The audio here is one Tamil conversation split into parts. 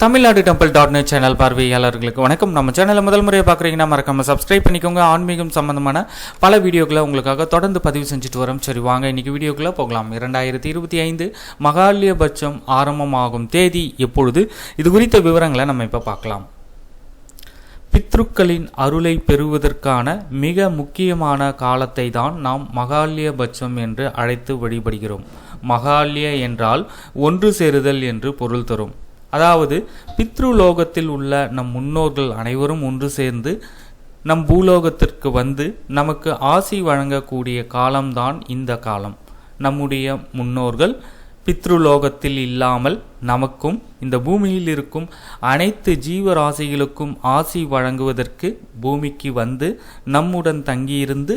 தமிழ்நாடு டெம்பிள்.net சேனல் பார்வையாளர்களுக்கு வணக்கம். நம்ம சேனலை முதல் முறையை பார்க்குறீங்கன்னா மறக்காம சப்ஸ்கிரைப் பண்ணிக்கோங்க. ஆன்மீகம் சம்பந்தமான பல வீடியோக்களை உங்களுக்காக தொடர்ந்து பதிவு செஞ்சுட்டு வரோம். சரி வாங்க இன்னைக்கு வீடியோக்குள்ளே போகலாம். 2025 மகாலயபட்சம் ஆரம்பமாகும் தேதி எப்பொழுது, இது குறித்த விவரங்களை நம்ம இப்போ பார்க்கலாம். பித்ருக்களின் அருளை பெறுவதற்கான மிக முக்கியமான காலத்தை தான் நாம் மகாலயபட்சம் என்று அழைத்து வழிபடுகிறோம். மகாலய என்றால் ஒன்று சேருதல் என்று பொருள் தரும். அதாவது பித்ருலோகத்தில் உள்ள நம் முன்னோர்கள் அனைவரும் ஒன்று சேர்ந்து நம் பூலோகத்திற்கு வந்து நமக்கு ஆசி வழங்கக்கூடிய காலம்தான் இந்த காலம். நம்முடைய முன்னோர்கள் பித்ருலோகத்தில் இல்லாமல் நமக்கும் இந்த பூமியில் இருக்கும் அனைத்து ஜீவராசிகளுக்கும் ஆசி வழங்குவதற்கு பூமிக்கு வந்து நம்முடன் தங்கியிருந்து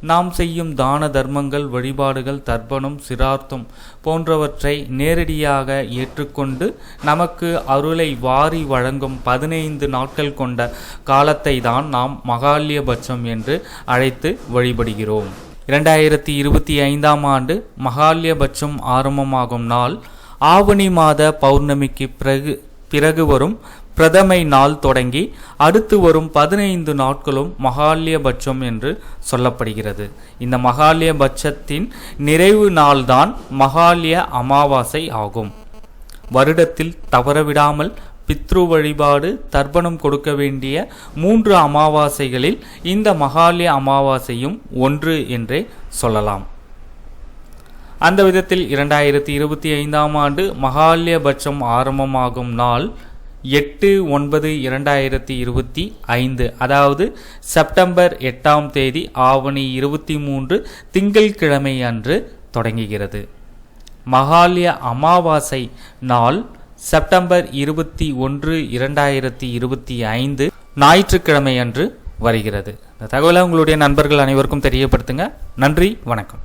நாம் செய்யும் தான தர்மங்கள், வழிபாடுகள், தர்ப்பணம், சிரார்த்தம் போன்றவற்றை நேரடியாக ஏற்றுக்கொண்டு நமக்கு அருளை வாரி வழங்கும் 15 நாட்கள் கொண்ட காலத்தை தான் நாம் மகாலயபட்சம் என்று அழைத்து வழிபடுகிறோம். 2025 ஆண்டு மகாலயபட்சம் ஆரம்பமாகும் நாள் ஆவணி மாத பௌர்ணமிக்கு பிறகு வரும் பிரதமை நாள் தொடங்கி அடுத்து வரும் 15 நாட்களும் மகாலயபட்சம் என்று சொல்லப்படுகிறது. இந்த மகாலயபட்சத்தின் நிறைவு நாள்தான் மகாலய அமாவாசை ஆகும். வருடத்தில் தவறவிடாமல் பித்ரு வழிபாடு, தர்ப்பணம் கொடுக்க வேண்டிய 3 அமாவாசைகளில் இந்த மகாலய அமாவாசையும் ஒன்று என்றே சொல்லலாம். அந்த விதத்தில் 2025 ஆண்டு மகாலயபட்சம் ஆரம்பமாகும் நாள் 8/9/2025, அதாவது செப்டம்பர் 8ஆம் தேதி ஆவணி 23 திங்கட்கிழமை அன்று தொடங்குகிறது. மகாலய அமாவாசை நாள் செப்டம்பர் 21, 2025 ஞாயிற்றுக்கிழமை அன்று வருகிறது. இந்த தகவலை உங்களுடைய நண்பர்கள் அனைவருக்கும் தெரியப்படுத்துங்க. நன்றி, வணக்கம்.